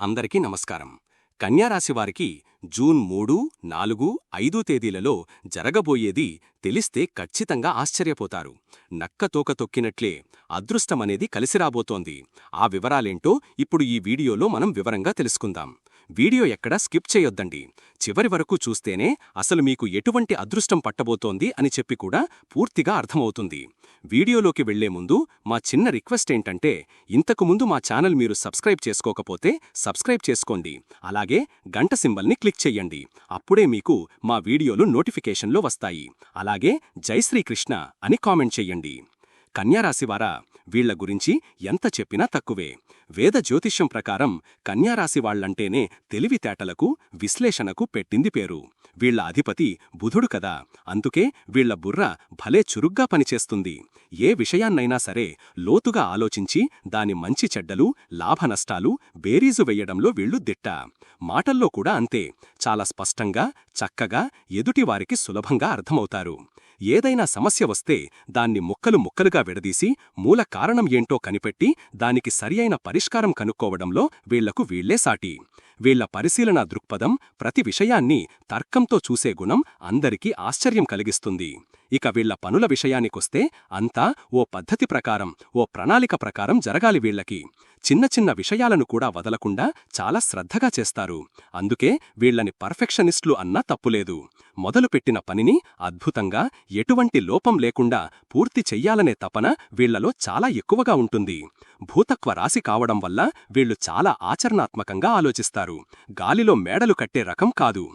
అందరికీ నమస్కారం. కన్యారాశివారికి జూన్ 3, 4, 5 తేదీలలో జరగబోయేది తెలిస్తే ఖచ్చితంగా ఆశ్చర్యపోతారు. నక్కతోక తొక్కినట్లే అదృష్టమనేది కలిసిరాబోతోంది. ఆ వివరాలేంటో ఇప్పుడు ఈ వీడియోలో మనం వివరంగా తెలుసుకుందాం. వీడియో ఎక్కడా స్కిప్ చేయొద్దండి. చివరి వరకు చూస్తేనే అసలు మీకు ఎటువంటి అదృష్టం పట్టబోతోంది అని చెప్పి కూడా పూర్తిగా అర్థమవుతుంది. వీడియోలోకి వెళ్లే ముందు మా చిన్న రిక్వెస్ట్ ఏంటంటే, ఇంతకుముందు మా ఛానల్ మీరు సబ్స్క్రైబ్ చేసుకోకపోతే సబ్స్క్రైబ్ చేసుకోండి. అలాగే గంట సింబల్ని క్లిక్ చెయ్యండి. అప్పుడే మీకు మా వీడియోలు నోటిఫికేషన్లో వస్తాయి. అలాగే జై శ్రీకృష్ణ అని కామెంట్ చెయ్యండి. కన్యారాశివారా, వీళ్ల గురించి ఎంత చెప్పినా తక్కువే. వేద జ్యోతిష్యం ప్రకారం కన్యారాశివాళ్లంటేనే తెలివితేటలకు, విశ్లేషణకు పెట్టింది పేరు. వీళ్ల అధిపతి బుధుడు కదా, అందుకే వీళ్ల బుర్ర భలే చురుగ్గా పనిచేస్తుంది. ఏ విషయాన్నైనా సరే లోతుగా ఆలోచించి దాని మంచి చెడ్డలు, లాభనష్టాలు బేరీజు వెయ్యడంలో వీళ్లు దిట్ట. మాటల్లో కూడా అంతే, చాలా స్పష్టంగా, చక్కగా ఎదుటివారికి సులభంగా అర్థమవుతారు. ఏదైనా సమస్య వస్తే దాన్ని ముక్కలు ముక్కలుగా విడదీసి మూల కారణం ఏంటో కనిపెట్టి దానికి సరియైన పరిష్కారం కనుక్కోవడంలో వీళ్లకు వీళ్లే సాటి. వీళ్ల పరిశీలనా దృక్పథం ప్రతి విషయాన్ని తర్కంతో చూసే గుణం అందరికీ ఆశ్చర్యం కలిగిస్తుంది. ఇక వీళ్ల పనుల విషయానికొస్తే అంతా ఓ పద్ధతి ప్రకారం, ఓ ప్రణాళిక ప్రకారం జరగాలి. వీళ్లకి చిన్న చిన్న విషయాలను కూడా వదలకుండా చాలా శ్రద్ధగా చేస్తారు. అందుకే వీళ్లని పర్ఫెక్షనిస్టులు అన్నా తప్పులేదు. మొదలుపెట్టిన పనిని అద్భుతంగా, ఎటువంటి లోపం లేకుండా పూర్తి చెయ్యాలనే తపన వీళ్లలో చాలా ఎక్కువగా ఉంటుంది. భూతత్వ రాశి కావడం వల్ల వీళ్లు చాలా ఆచరణాత్మకంగా ఆలోచిస్తారు. గాలిలో మేడలు కట్టే రకం కాదు.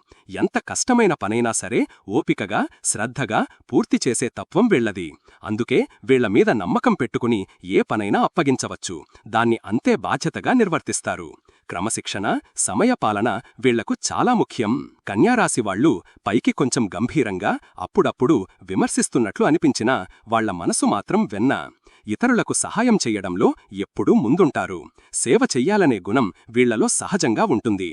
ఎంత కష్టమైన పనైనా సరే ఓపికగా, శ్రద్ధగా పూర్తి చేసే తత్వం వీళ్లది. అందుకే వీళ్ల మీద నమ్మకం పెట్టుకుని ఏ పనైనా అప్పగించవచ్చు. దాన్ని అంతే బాధ్యతగా నిర్వర్తిస్తారు. క్రమశిక్షణ, సమయపాలన వీళ్లకు చాలా ముఖ్యం. కన్యారాశివాళ్లు పైకి కొంచెం గంభీరంగా, అప్పుడప్పుడు విమర్శిస్తున్నట్లు అనిపించినా వాళ్ల మనసు మాత్రం వెన్న. ఇతరులకు సహాయం చెయ్యడంలో ఎప్పుడూ ముందుంటారు. సేవ చెయ్యాలనే గుణం వీళ్లలో సహజంగా ఉంటుంది.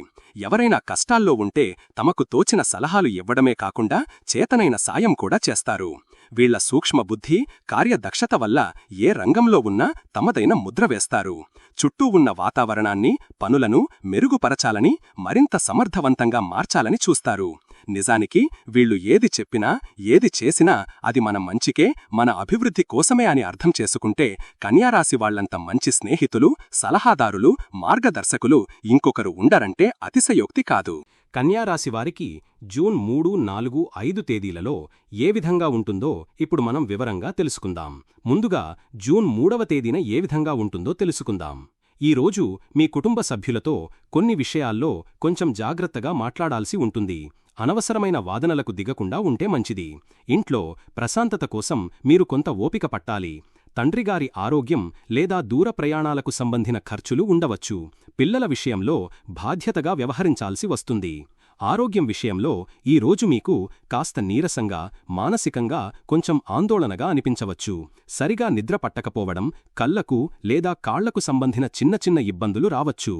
ఎవరైనా కష్టాల్లో ఉంటే తమకు తోచిన సలహాలు ఇవ్వడమే కాకుండా చేతనైన సాయం కూడా చేస్తారు. వీళ్ల సూక్ష్మ బుద్ధి, కార్యదక్షత వల్ల ఏ రంగంలో ఉన్నా తమదైన ముద్ర వేస్తారు. చుట్టూ ఉన్న వాతావరణాన్ని, పనులను మెరుగుపరచాలని, మరింత సమర్థవంతంగా మార్చాలని చూస్తారు. నిజానికి వీళ్లు ఏది చెప్పినా, ఏది చేసినా అది మన మంచికే, మన అభివృద్ధి కోసమే అని అర్థం చేసుకుంటే కన్యారాశి వాళ్లంత మంచి స్నేహితులు, సలహాదారులు, మార్గదర్శకులు ఇంకొకరు ఉండరంటే అతిశయోక్తి కాదు. కన్యారాశివారికి జూన్ 3, 4, 5 తేదీలలో ఏ విధంగా ఉంటుందో ఇప్పుడు మనం వివరంగా తెలుసుకుందాం. ముందుగా జూన్ 3వ తేదీన ఏ విధంగా ఉంటుందో తెలుసుకుందాం. ఈరోజు మీ కుటుంబ సభ్యులతో కొన్ని విషయాల్లో కొంచెం జాగ్రత్తగా మాట్లాడాల్సి ఉంటుంది. అనవసరమైన వాదనలకు దిగకుండా ఉంటే మంచిది. ఇంట్లో ప్రశాంతత కోసం మీరు కొంత ఓపిక పట్టాలి. తండ్రిగారి ఆరోగ్యం లేదా దూర ప్రయాణాలకు సంబంధిన ఖర్చులు ఉండవచ్చు. పిల్లల విషయంలో బాధ్యతగా వ్యవహరించాల్సి వస్తుంది. ఆరోగ్యం విషయంలో ఈ రోజు మీకు కాస్త నీరసంగా, మానసికంగా కొంచెం ఆందోళనగా అనిపించవచ్చు. సరిగా నిద్ర పట్టకపోవడం, కళ్లకు లేదా కాళ్లకు సంబంధిన చిన్న చిన్న ఇబ్బందులు రావచ్చు.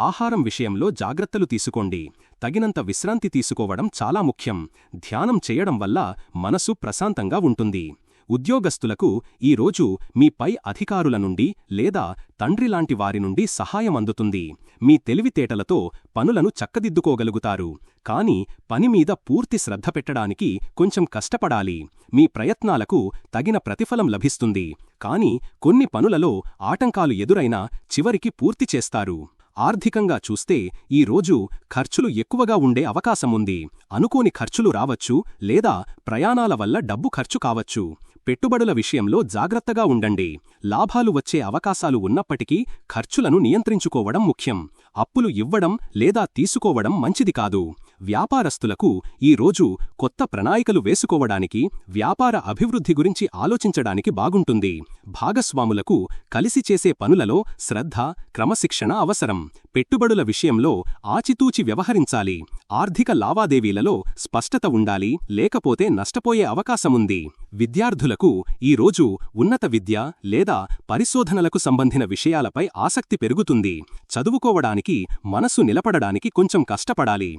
ఆహారం విషయంలో జాగ్రత్తలు తీసుకోండి. తగినంత విశ్రాంతి తీసుకోవడం చాలా ముఖ్యం. ధ్యానం చేయడం వల్ల మనసు ప్రశాంతంగా ఉంటుంది. ఉద్యోగస్తులకు ఈరోజు మీ పై అధికారుల నుండి లేదా తండ్రిలాంటి వారి నుండి సహాయం అందుతుంది. మీ తెలివితేటలతో పనులను చక్కదిద్దుకోగలుగుతారు. కానీ పనిమీద పూర్తి శ్రద్ధ పెట్టడానికి కొంచెం కష్టపడాలి. మీ ప్రయత్నాలకు తగిన ప్రతిఫలం లభిస్తుంది. కానీ కొన్ని పనులలో ఆటంకాలు ఎదురైనా చివరికి పూర్తి చేస్తారు. ఆర్థికంగా చూస్తే ఈ రోజు ఖర్చులు ఎక్కువగా ఉండే అవకాశముంది. అనుకోని ఖర్చులు రావచ్చు లేదా ప్రయాణాల వల్ల డబ్బు ఖర్చు కావచ్చు. పెట్టుబడుల విషయంలో జాగ్రత్తగా ఉండండి. లాభాలు వచ్చే అవకాశాలు ఉన్నప్పటికీ ఖర్చులను నియంత్రించుకోవడం ముఖ్యం. అప్పులు ఇవ్వడం లేదా తీసుకోవడం మంచిది కాదు. వ్యాపారస్తులకు ఈ రోజు కొత్త ప్రణాళికలు వేసుకోవడానికి, వ్యాపార అభివృద్ధి గురించి ఆలోచించడానికి బాగుంటుంది. భాగస్వాములకు కలిసి చేసే పనులలో శ్రద్ధ, క్రమశిక్షణ అవసరం. పెట్టుబడుల విషయంలో ఆచితూచి వ్యవహరించాలి. ఆర్థిక లావాదేవీలలో స్పష్టత ఉండాలి, లేకపోతే నష్టపోయే అవకాశముంది. విద్యార్థులకు ఈ రోజు ఉన్నత విద్య లేదా పరిశోధనలకు సంబంధిన విషయాలపై ఆసక్తి పెరుగుతుంది. చదువుకోవడానికి, మనసు నిలపడడానికి కొంచెం కష్టపడాలి.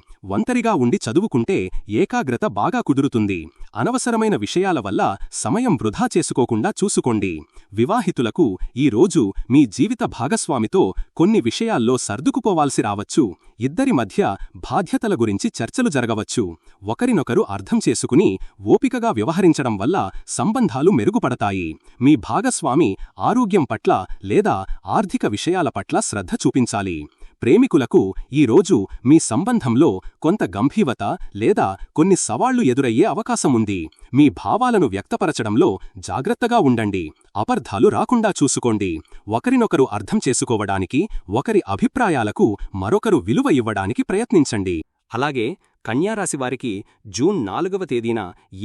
ఒంటరిగా ఉండి చదువుకుంటే ఏకాగ్రత బాగా కుదురుతుంది. అనవసరమైన విషయాల వల్ల సమయం వృధా చేసుకోకుండా చూసుకోండి. వివాహితులకు ఈ రోజు మీ జీవిత భాగస్వామితో కొన్ని విషయాల్లో సర్దుకుపోవాల్సి రావచ్చు. ఇద్దరి మధ్య బాధ్యతల గురించి చర్చలు జరగవచ్చు. ఒకరినొకరు అర్థం చేసుకుని ఓపికగా వ్యవహరించడం వల్ల సంబంధాలు మెరుగుపడతాయి. మీ భాగస్వామి ఆరోగ్యం పట్ల లేదా ఆర్థిక విషయాల పట్ల శ్రద్ధ చూపించాలి. ప్రేమికులకు ఈరోజు మీ సంబంధంలో కొంత గంభీరత లేదా కొన్ని సవాళ్లు ఎదురయ్యే అవకాశముంది. మీ భావాలను వ్యక్తపరచడంలో జాగ్రత్తగా ఉండండి. అపార్థాలు రాకుండా చూసుకోండి. ఒకరినొకరు అర్థం చేసుకోవడానికి, ఒకరి అభిప్రాయాలకు మరొకరు విలువ ఇవ్వడానికి ప్రయత్నించండి. అలాగే కన్యారాశివారికి జూన్ 4వ తేదీన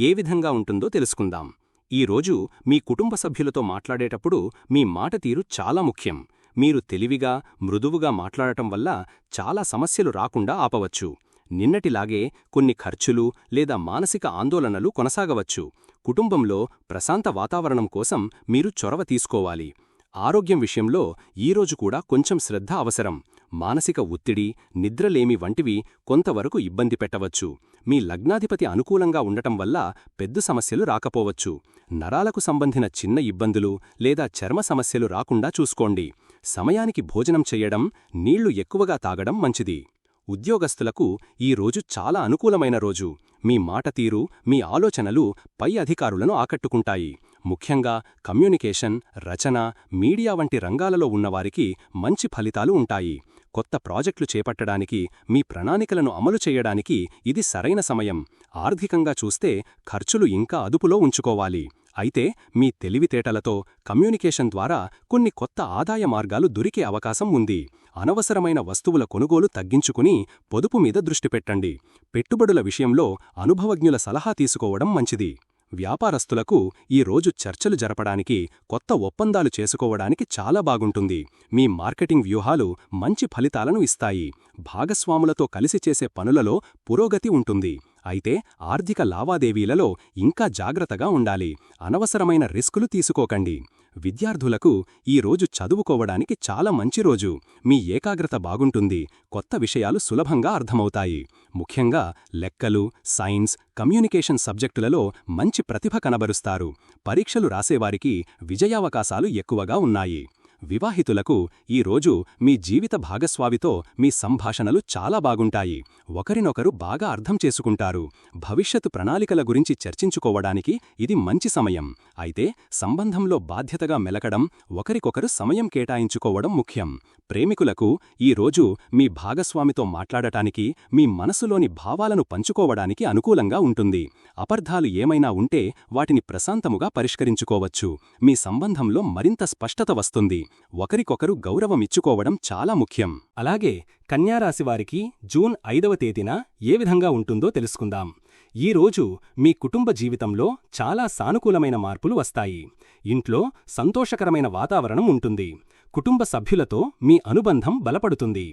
ఏ విధంగా ఉంటుందో తెలుసుకుందాం. ఈరోజు మీ కుటుంబ సభ్యులతో మాట్లాడేటప్పుడు మీ మాట తీరు చాలా ముఖ్యం. మీరు తెలివిగా, మృదువుగా మాట్లాడటం వల్ల చాలా సమస్యలు రాకుండా ఆపవచ్చు. నిన్నటిలాగే కొన్ని ఖర్చులు లేదా మానసిక ఆందోళనలు కొనసాగవచ్చు. కుటుంబంలో ప్రశాంత వాతావరణం కోసం మీరు చొరవ తీసుకోవాలి. ఆరోగ్యం విషయంలో ఈరోజు కూడా కొంచెం శ్రద్ధ అవసరం. మానసిక ఒత్తిడి, నిద్రలేమి వంటివి కొంతవరకు ఇబ్బంది పెట్టవచ్చు. మీ లగ్నాధిపతి అనుకూలంగా ఉండటం వల్ల పెద్ద సమస్యలు రాకపోవచ్చు. నరాలకు సంబంధించిన చిన్న ఇబ్బందులు లేదా చర్మ సమస్యలు రాకుండా చూసుకోండి. సమయానికి భోజనం చెయ్యడం, నీళ్లు ఎక్కువగా తాగడం మంచిది. ఉద్యోగస్తులకు ఈ రోజు చాలా అనుకూలమైన రోజు. మీ మాట తీరు, మీ ఆలోచనలు పై అధికారులను ఆకట్టుకుంటాయి. ముఖ్యంగా కమ్యూనికేషన్, రచన, మీడియా వంటి రంగాలలో ఉన్నవారికి మంచి ఫలితాలు ఉంటాయి. కొత్త ప్రాజెక్టులు చేపట్టడానికి, మీ ప్రణాళికలను అమలు చేయడానికి ఇది సరైన సమయం. ఆర్థికంగా చూస్తే ఖర్చులు ఇంకా అదుపులో ఉంచుకోవాలి. అయితే మీ తెలివితేటలతో, కమ్యూనికేషన్ ద్వారా కొన్ని కొత్త ఆదాయ మార్గాలు దొరికే అవకాశం ఉంది. అనవసరమైన వస్తువుల కొనుగోలు తగ్గించుకుని పొదుపు మీద దృష్టి పెట్టండి. పెట్టుబడుల విషయంలో అనుభవజ్ఞుల సలహా తీసుకోవడం మంచిది. వ్యాపారస్తులకు ఈ రోజు చర్చలు జరపడానికి, కొత్త ఒప్పందాలు చేసుకోవడానికి చాలా బాగుంటుంది. మీ మార్కెటింగ్ వ్యూహాలు మంచి ఫలితాలను ఇస్తాయి. భాగస్వాములతో కలిసి చేసే పనులలో పురోగతి ఉంటుంది. అయితే ఆర్థిక లావాదేవీలలో ఇంకా జాగ్రత్తగా ఉండాలి. అనవసరమైన రిస్కులు తీసుకోకండి. విద్యార్థులకు ఈ రోజు చదువుకోవడానికి చాలా మంచి రోజు. మీ ఏకాగ్రత బాగుంటుంది. కొత్త విషయాలు సులభంగా అర్థమవుతాయి. ముఖ్యంగా లెక్కలు, సైన్స్, కమ్యూనికేషన్ సబ్జెక్టులలో మంచి ప్రతిభ కనబరుస్తారు. పరీక్షలు రాసేవారికి విజయావకాశాలు ఎక్కువగా ఉన్నాయి. వివాహితులకు ఈ రోజు మీ జీవిత భాగస్వామితో మీ సంభాషణలు చాలా బాగుంటాయి. ఒకరినొకరు బాగా అర్థం చేసుకుంటారు. భవిష్యత్తు ప్రణాళికల గురించి చర్చించుకోవడానికి ఇది మంచి సమయం. అయితే సంబంధంలో బాధ్యతగా మెలకడం, ఒకరికొకరు సమయం కేటాయించుకోవడం ముఖ్యం. ప్రేమికులకు ఈ రోజు మీ భాగస్వామితో మాట్లాడటానికి, మీ మనసులోని భావాలను పంచుకోవడానికి అనుకూలంగా ఉంటుంది. అపార్థాలు ఏమైనా ఉంటే వాటిని ప్రశాంతముగా పరిష్కరించుకోవచ్చు. మీ సంబంధంలో మరింత స్పష్టత వస్తుంది. ఒకరికొకరు గౌరవమిచ్చుకోవడం చాలా ముఖ్యం. అలాగే కన్యారాశివారికి జూన్ 5వ తేదీన ఏ విధంగా ఉంటుందో తెలుసుకుందాం. ఈరోజు మీ కుటుంబ జీవితంలో చాలా సానుకూలమైన మార్పులు వస్తాయి. ఇంట్లో సంతోషకరమైన వాతావరణం ఉంటుంది. కుటుంబ సభ్యులతో మీ అనుబంధం బలపడుతుంది.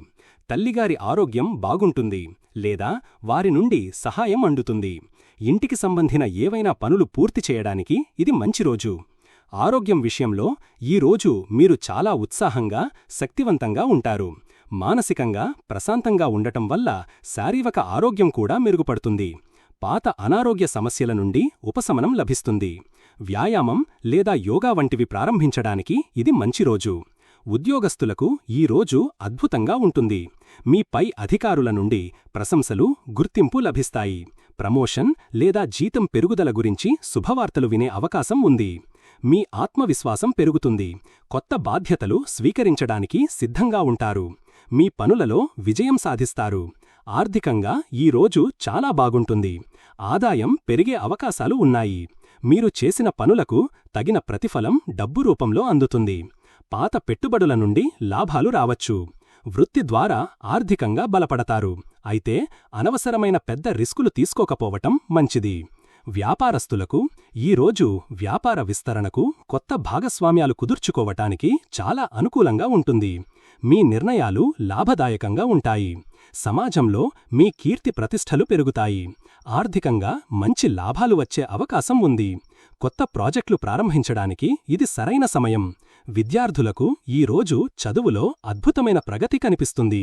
తల్లిగారి ఆరోగ్యం బాగుంటుంది లేదా వారి నుండి సహాయం అందుతుంది. ఇంటికి సంబంధించిన ఏవైనా పనులు పూర్తి చేయడానికి ఇది మంచి రోజు. ఆరోగ్యం విషయంలో ఈరోజు మీరు చాలా ఉత్సాహంగా, శక్తివంతంగా ఉంటారు. మానసికంగా ప్రశాంతంగా ఉండటం వల్ల శారీరక ఆరోగ్యం కూడా మెరుగుపడుతుంది. పాత అనారోగ్య సమస్యల నుండి ఉపశమనం లభిస్తుంది. వ్యాయామం లేదా యోగా వంటివి ప్రారంభించడానికి ఇది మంచి రోజు. ఉద్యోగస్తులకు ఈ రోజు అద్భుతంగా ఉంటుంది. మీ పై అధికారుల నుండి ప్రశంసలు, గుర్తింపు లభిస్తాయి. ప్రమోషన్ లేదా జీతం పెరుగుదల గురించి శుభవార్తలు వినే అవకాశం ఉంది. మీ ఆత్మవిశ్వాసం పెరుగుతుంది. కొత్త బాధ్యతలు స్వీకరించడానికి సిద్ధంగా ఉంటారు. మీ పనులలో విజయం సాధిస్తారు. ఆర్థికంగా ఈ రోజు చాలా బాగుంటుంది. ఆదాయం పెరిగే అవకాశాలు ఉన్నాయి. మీరు చేసిన పనులకు తగిన ప్రతిఫలం డబ్బు రూపంలో అందుతుంది. పాత పెట్టుబడుల నుండి లాభాలు రావచ్చు. వృత్తి ద్వారా ఆర్థికంగా బలపడతారు. అయితే అనవసరమైన పెద్ద రిస్కులు తీసుకోకపోవటం మంచిది. వ్యాపారస్తులకు ఈరోజు వ్యాపార విస్తరణకు, కొత్త భాగస్వామ్యాలు కుదుర్చుకోవటానికి చాలా అనుకూలంగా ఉంటుంది. మీ నిర్ణయాలు లాభదాయకంగా ఉంటాయి. సమాజంలో మీ కీర్తి ప్రతిష్టలు పెరుగుతాయి. ఆర్థికంగా మంచి లాభాలు వచ్చే అవకాశం ఉంది. కొత్త ప్రాజెక్టులు ప్రారంభించడానికి ఇది సరైన సమయం. విద్యార్థులకు ఈరోజు చదువులో అద్భుతమైన ప్రగతి కనిపిస్తుంది.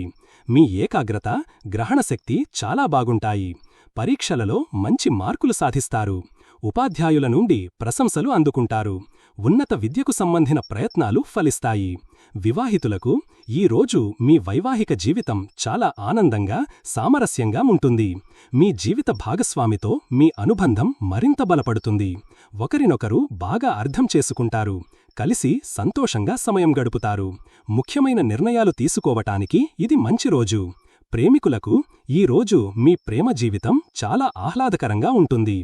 మీ ఏకాగ్రత, గ్రహణశక్తి చాలా బాగుంటాయి. పరీక్షలలో మంచి మార్కులు సాధిస్తారు. ఉపాధ్యాయుల నుండి ప్రశంసలు అందుకుంటారు. ఉన్నత విద్యకు సంబంధించిన ప్రయత్నాలు ఫలిస్తాయి. వివాహితులకు ఈరోజు మీ వైవాహిక జీవితం చాలా ఆనందంగా, సామరస్యంగా ఉంటుంది. మీ జీవిత భాగస్వామితో మీ అనుబంధం మరింత బలపడుతుంది. ఒకరినొకరు బాగా అర్థం చేసుకుంటారు. కలిసి సంతోషంగా సమయం గడుపుతారు. ముఖ్యమైన నిర్ణయాలు తీసుకోవటానికి ఇది మంచి రోజు. ప్రేమికులకు ఈరోజు మీ ప్రేమ జీవితం చాలా ఆహ్లాదకరంగా ఉంటుంది.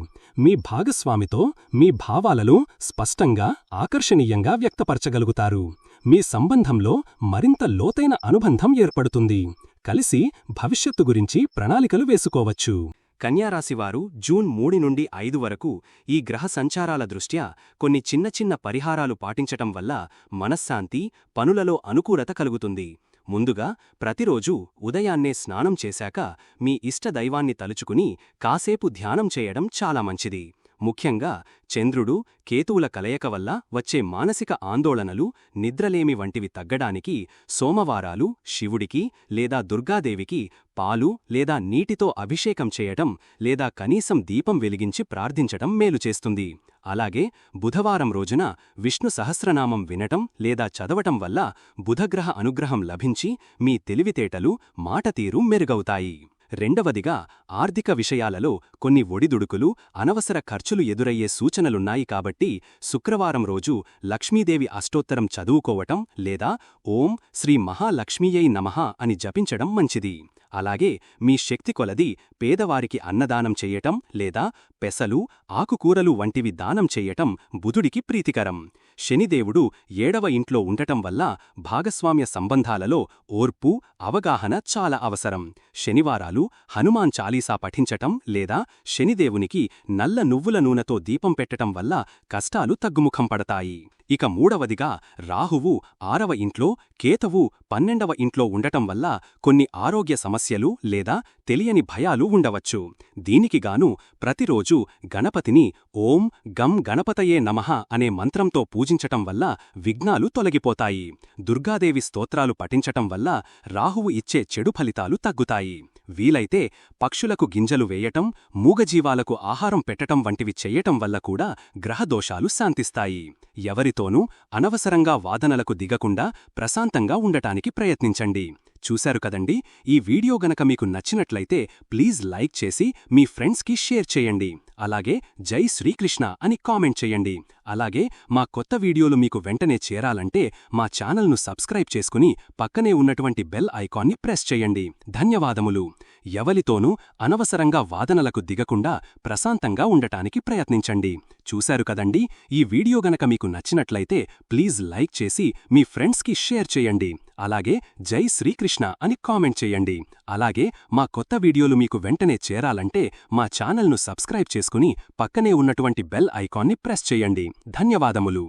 మీ భాగస్వామితో మీ భావాలను స్పష్టంగా, ఆకర్షణీయంగా వ్యక్తపరచగలుగుతారు. మీ సంబంధంలో మరింత లోతైన అనుబంధం ఏర్పడుతుంది. కలిసి భవిష్యత్తు గురించి ప్రణాళికలు వేసుకోవచ్చు. కన్యారాశివారు జూన్ 3 నుండి 5 వరకు ఈ గ్రహ సంచారాల దృష్ట్యా కొన్ని చిన్న చిన్న పరిహారాలు పాటించటం వల్ల మనశ్శాంతి, పనులలో అనుకూలత కలుగుతుంది. ముందుగా ప్రతిరోజూ ఉదయాన్నే స్నానం చేశాక మీ ఇష్ట దైవాన్ని తలుచుకుని కాసేపు ధ్యానం చేయడం చాలా మంచిది. ముఖ్యంగా చంద్రుడు, కేతువుల కలయిక వల్ల వచ్చే మానసిక ఆందోళనలు, నిద్రలేమి వంటివి తగ్గడానికి సోమవారాలు శివుడికి లేదా దుర్గాదేవికి పాలు లేదా నీటితో అభిషేకం చేయటం లేదా కనీసం దీపం వెలిగించి ప్రార్థించటం మేలు చేస్తుంది. అలాగే బుధవారం రోజున విష్ణు సహస్రనామం వినటం లేదా చదవటం వల్ల బుధగ్రహ అనుగ్రహం లభించి మీ తెలివితేటలు, మాటతీరు మెరుగవుతాయి. రెండవదిగా ఆర్థిక విషయాలలో కొన్ని ఒడిదుడుకులు, అనవసర ఖర్చులు ఎదురయ్యే సూచనలున్నాయి కాబట్టి శుక్రవారం రోజు లక్ష్మీదేవి అష్టోత్తరం చదువుకోవటం లేదా ఓం శ్రీ మహాలక్ష్మీయై నమః అని జపించడం మంచిది. అలాగే మీ శక్తి కొలది పేదవారికి అన్నదానం చెయ్యటం లేదా పెసలు, ఆకుకూరలు వంటివి దానం చెయ్యటం బుధుడికి ప్రీతికరం. శనిదేవుడు 7వ ఇంట్లో ఉండటం వల్ల భాగస్వామ్య సంబంధాలలో ఓర్పు, అవగాహన చాలా అవసరం. శనివారాలు హనుమాన్ చాలీసా పఠించటం లేదా శనిదేవునికి నల్ల నువ్వుల నూనెతో దీపం పెట్టటం వల్ల కష్టాలు తగ్గుముఖం పడతాయి. ఇక మూడవదిగా రాహువు 6వ ఇంట్లో, కేతువు 12వ ఇంట్లో ఉండటం వల్ల కొన్ని ఆరోగ్య సమస్యలు లేదా తెలియని భయాలు ఉండవచ్చు. దీనికిగాను ప్రతిరోజు గణపతిని ఓం గం గణపతయే నమః అనే మంత్రంతో పూజించటం వల్ల విఘ్నాలు తొలగిపోతాయి. దుర్గాదేవి స్తోత్రాలు పఠించటం వల్ల రాహువు ఇచ్చే చెడు ఫలితాలు తగ్గుతాయి. వీలైతే పక్షులకు గింజలు వేయటం, మూగజీవాలకు ఆహారం పెట్టటం వంటివి చెయ్యటం వల్ల కూడా గ్రహదోషాలు శాంతిస్తాయి. ఎవరితోనూ అనవసరంగా వాదనలకు దిగకుండా ప్రశాంతంగా ఉండటానికి ప్రయత్నించండి. చూశారు కదండి, ఈ వీడియో గనక మీకు నచ్చినట్లయితే ప్లీజ్ లైక్ చేసి మీ ఫ్రెండ్స్కి షేర్ చేయండి. అలాగే జై శ్రీకృష్ణ అని కామెంట్ చేయండి. అలాగే మా కొత్త వీడియోలు మీకు వెంటనే చేరాలంటే మా ఛానల్ను సబ్స్క్రైబ్ చేసుకుని పక్కనే ఉన్నటువంటి బెల్ ఐకాన్ని ప్రెస్ చేయండి. ధన్యవాదములు. ఎవరితోనూ అనవసరంగా వాదనలకు దిగకుండా ప్రశాంతంగా ఉండటానికి ప్రయత్నించండి. చూశారు కదండి, ఈ వీడియో గనక మీకు నచ్చినట్లయితే ప్లీజ్ లైక్ చేసి మీ ఫ్రెండ్స్కి షేర్ చేయండి. అలాగే జై శ్రీకృష్ణ అని కామెంట్ చేయండి. అలాగే మా కొత్త వీడియోలు మీకు వెంటనే చేరాలంటే మా ఛానల్ను సబ్స్క్రైబ్ చేసుకుని పక్కనే ఉన్నటువంటి బెల్ ఐకాన్ని ప్రెస్ చేయండి. ధన్యవాదములు.